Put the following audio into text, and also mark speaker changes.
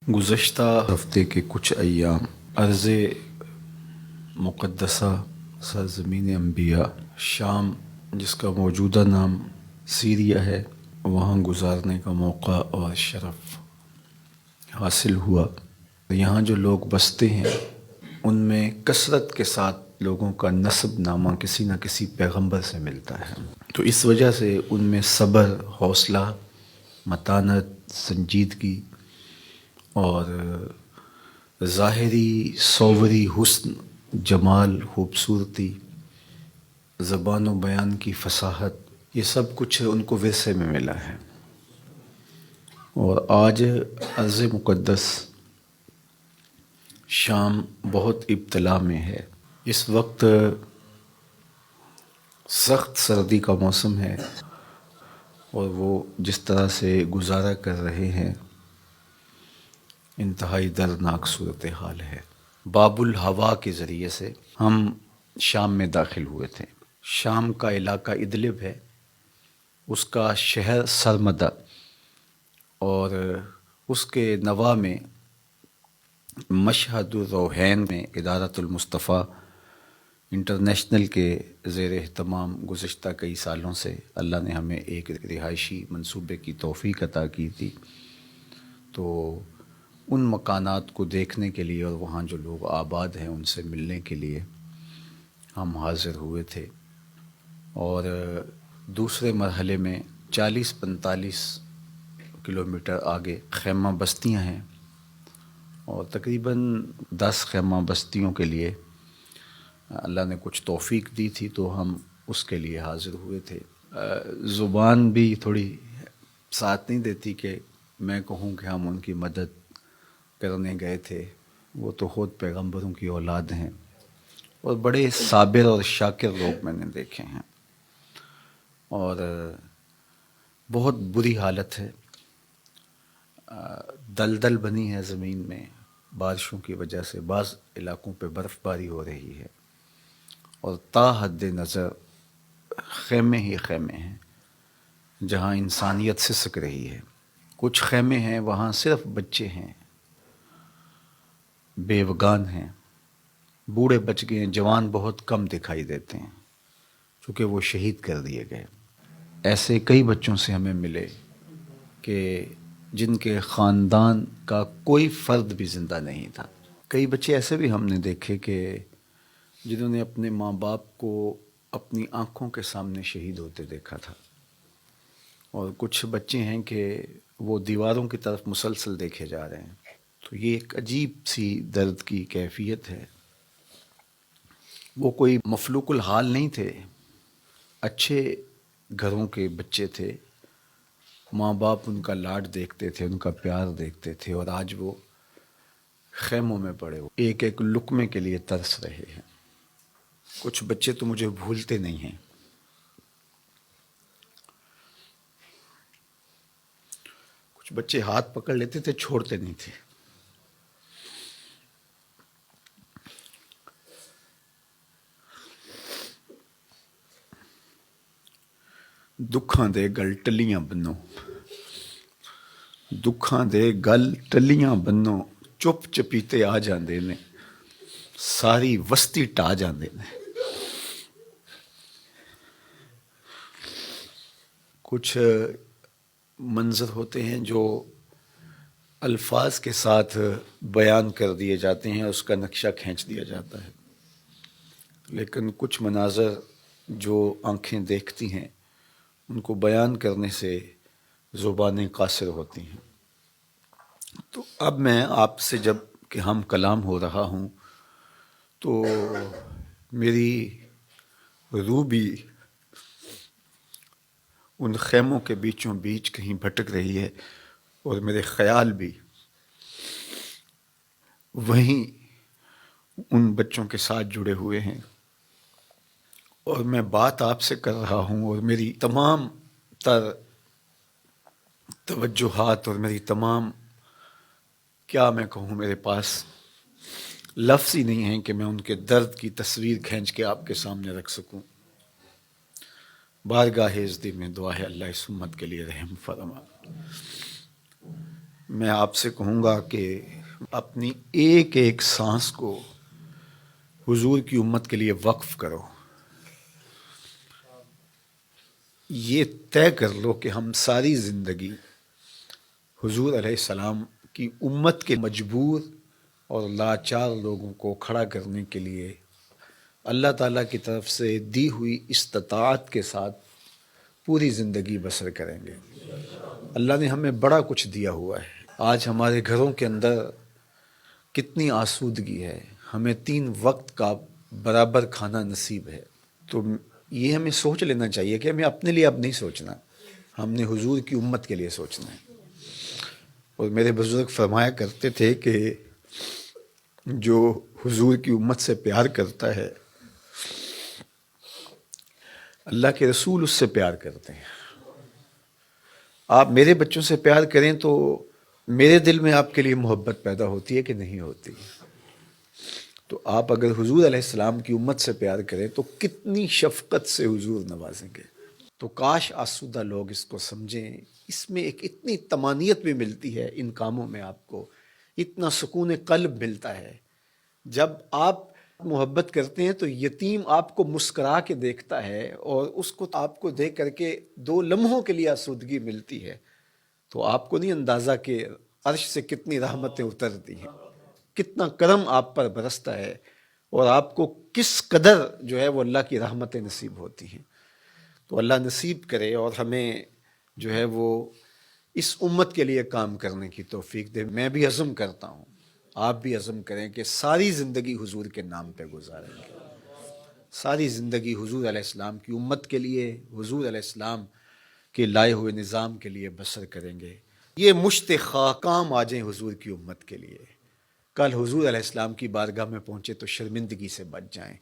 Speaker 1: گزشتہ ہفتے کے کچھ ایام ارض مقدسہ سرزمین انبیاء شام، جس کا موجودہ نام سیریا ہے، وہاں گزارنے کا موقع اور شرف حاصل ہوا۔ یہاں جو لوگ بستے ہیں ان میں کثرت کے ساتھ لوگوں کا نسب نامہ کسی نہ کسی پیغمبر سے ملتا ہے، تو اس وجہ سے ان میں صبر، حوصلہ، متانت، سنجیدگی اور ظاہری صوری حسن، جمال، خوبصورتی، زبان و بیان کی فصاحت، یہ سب کچھ ان کو ورثے میں ملا ہے۔ اور آج ارض مقدس شام بہت ابتلا میں ہے۔ اس وقت سخت سردی کا موسم ہے اور وہ جس طرح سے گزارا کر رہے ہیں انتہائی دردناک صورتحال ہے۔ باب الہوا کے ذریعے سے ہم شام میں داخل ہوئے تھے۔ شام کا علاقہ ادلب ہے، اس کا شہر سرمدہ اور اس کے نواح میں مشہد الروحین میں ادارۃ المصطفیٰ انٹرنیشنل کے زیر اہتمام گزشتہ کئی سالوں سے اللہ نے ہمیں ایک رہائشی منصوبے کی توفیق عطا کی تھی، تو ان مکانات کو دیکھنے کے لیے اور وہاں جو لوگ آباد ہیں ان سے ملنے کے لیے ہم حاضر ہوئے تھے۔ اور دوسرے مرحلے میں 40-45 کلومیٹر آگے خیمہ بستیاں ہیں، اور تقریباً 10 خیمہ بستیوں کے لیے اللہ نے کچھ توفیق دی تھی، تو ہم اس کے لیے حاضر ہوئے تھے۔ زبان بھی تھوڑی ساتھ نہیں دیتی کہ میں کہوں کہ ہم ان کی مدد کرنے گئے تھے، وہ تو خود پیغمبروں کی اولاد ہیں، اور بڑے صابر اور شاکر لوگ میں نے دیکھے ہیں، اور بہت بری حالت ہے۔ دلدل بنی ہے زمین میں بارشوں کی وجہ سے، بعض علاقوں پہ برف باری ہو رہی ہے، اور تا حد نظر خیمے ہی خیمے ہیں جہاں انسانیت سسک رہی ہے۔ کچھ خیمے ہیں وہاں صرف بچے ہیں، بیوگان ہیں، بوڑھے بچ گئے ہیں، جوان بہت کم دکھائی دیتے ہیں چونکہ وہ شہید کر دیے گئے۔ ایسے کئی بچوں سے ہمیں ملے کہ جن کے خاندان کا کوئی فرد بھی زندہ نہیں تھا۔ کئی بچے ایسے بھی ہم نے دیکھے کہ جنہوں نے اپنے ماں باپ کو اپنی آنکھوں کے سامنے شہید ہوتے دیکھا تھا، اور کچھ بچے ہیں کہ وہ دیواروں کی طرف مسلسل دیکھے جا رہے ہیں۔ تو یہ ایک عجیب سی درد کی کیفیت ہے۔ وہ کوئی مفلوق الحال نہیں تھے، اچھے گھروں کے بچے تھے، ماں باپ ان کا لاڈ دیکھتے تھے، ان کا پیار دیکھتے تھے، اور آج وہ خیموں میں پڑے ہوئے ایک ایک لقمے کے لیے ترس رہے ہیں۔ کچھ بچے تو مجھے بھولتے نہیں ہیں۔ کچھ بچے ہاتھ پکڑ لیتے تھے، چھوڑتے نہیں تھے۔ دکھاں دے گل ٹلیاں بنو، دکھاں دے گل ٹلیاں بنو، چپ چپیتے آ جاندے نے، ساری وسطی ٹا جاندے نے۔ کچھ منظر ہوتے ہیں جو الفاظ کے ساتھ بیان کر دیے جاتے ہیں، اس کا نقشہ کھینچ دیا جاتا ہے، لیکن کچھ مناظر جو آنکھیں دیکھتی ہیں ان کو بیان کرنے سے زبانیں قاصر ہوتی ہیں۔ تو اب میں آپ سے جب کہ ہم کلام ہو رہا ہوں تو میری روح بھی ان خیموں کے بیچوں بیچ کہیں بھٹک رہی ہے، اور میرے خیال بھی وہیں ان بچوں کے ساتھ جڑے ہوئے ہیں، اور میں بات آپ سے کر رہا ہوں، اور میری تمام تر توجہات اور میری تمام، کیا میں کہوں، میرے پاس لفظ ہی نہیں ہیں کہ میں ان کے درد کی تصویر کھینچ کے آپ کے سامنے رکھ سکوں۔ بارگاہ عزت میں دعا ہے اللہ اس امت کے لیے رحم فرما۔ میں آپ سے کہوں گا کہ اپنی ایک ایک سانس کو حضور کی امت کے لیے وقف کرو. یہ طے کر لو کہ ہم ساری زندگی حضور علیہ السلام کی امت کے مجبور اور لاچار لوگوں کو کھڑا کرنے کے لیے اللہ تعالیٰ کی طرف سے دی ہوئی استطاعت کے ساتھ پوری زندگی بسر کریں گے. اللہ نے ہمیں بڑا کچھ دیا ہوا ہے. آج ہمارے گھروں کے اندر کتنی آسودگی ہے. ہمیں 3 وقت کا برابر کھانا نصیب ہے. تو یہ ہمیں سوچ لینا چاہیے کہ ہمیں اپنے لیے اب نہیں سوچنا، ہم نے حضور کی امت کے لیے سوچنا ہے. اور میرے بزرگ فرمایا کرتے تھے کہ جو حضور کی امت سے پیار کرتا ہے اللہ کے رسول اس سے پیار کرتے ہیں. آپ میرے بچوں سے پیار کریں تو میرے دل میں آپ کے لیے محبت پیدا ہوتی ہے کہ نہیں ہوتی؟ تو آپ اگر حضور علیہ السلام کی امت سے پیار کریں تو کتنی شفقت سے حضور نوازیں گے. تو کاش آسودہ لوگ اس کو سمجھیں. اس میں ایک اتنی طمانیت بھی ملتی ہے، ان کاموں میں آپ کو اتنا سکون قلب ملتا ہے. جب آپ محبت کرتے ہیں تو یتیم آپ کو مسکرا کے دیکھتا ہے اور اس کو آپ کو دیکھ کر کے 2 لمحوں کے لیے آسودگی ملتی ہے. تو آپ کو نہیں اندازہ کہ عرش سے کتنی رحمتیں اترتی ہیں، کتنا کرم آپ پر برستا ہے اور آپ کو کس قدر جو ہے وہ اللہ کی رحمتیں نصیب ہوتی ہیں. تو اللہ نصیب کرے اور ہمیں جو ہے وہ اس امت کے لیے کام کرنے کی توفیق دے. میں بھی عزم کرتا ہوں، آپ بھی عزم کریں کہ ساری زندگی حضور کے نام پہ گزاریں گے. ساری زندگی حضور علیہ السلام کی امت کے لیے، حضور علیہ السلام کے لائے ہوئے نظام کے لیے بسر کریں گے. یہ مشت خاکام آ جائیں حضور کی امت کے لیے. کل حضور علیہ السلام کی بارگاہ میں پہنچے تو شرمندگی سے بچ جائیں.